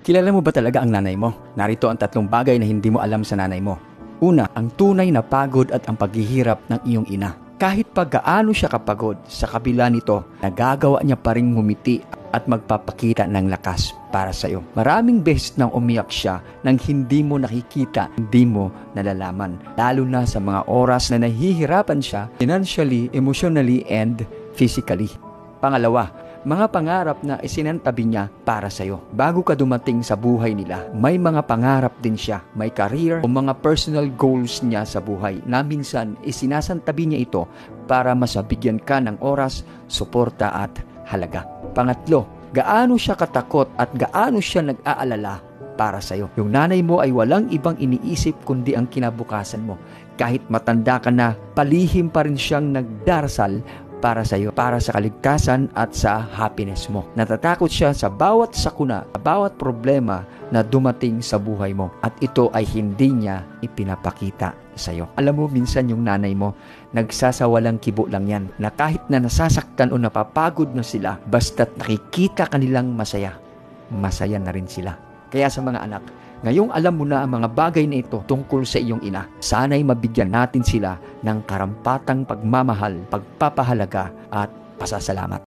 Kilala mo ba talaga ang nanay mo? Narito ang 3 bagay na hindi mo alam sa nanay mo. Una, ang tunay na pagod at ang paghihirap ng iyong ina. Kahit pa gaano siya kapagod, sa kabila nito, nagagawa niya pa ring humiti at magpapakita ng lakas para sa iyo. Maraming beses nang umiyak siya nang hindi mo nakikita, hindi mo nalalaman. Lalo na sa mga oras na nahihirapan siya financially, emotionally, and physically. Pangalawa, mga pangarap na isinantabi niya para sa iyo. Bago ka dumating sa buhay nila, may mga pangarap din siya. May career o mga personal goals niya sa buhay na minsan isinasantabi niya ito para masabigyan ka ng oras, suporta at halaga. Pangatlo, gaano siya katakot at gaano siya nag-aalala para sa iyo. Yung nanay mo ay walang ibang iniisip kundi ang kinabukasan mo. Kahit matanda ka na, palihim pa rin siyang nagdarasal para sa iyo, para sa kaligtasan at sa happiness mo. Natatakot siya sa bawat sakuna, sa bawat problema na dumating sa buhay mo. At ito ay hindi niya ipinapakita sa iyo. Alam mo, minsan yung nanay mo, nagsasawalang kibo lang yan, na kahit na nasasaktan o napapagod na sila, basta't nakikita kanilang masaya, masaya na rin sila. Kaya sa mga anak, ngayong alam mo na ang mga bagay na ito tungkol sa iyong ina, sana'y mabigyan natin sila ng karampatang pagmamahal, pagpapahalaga at pasasalamat.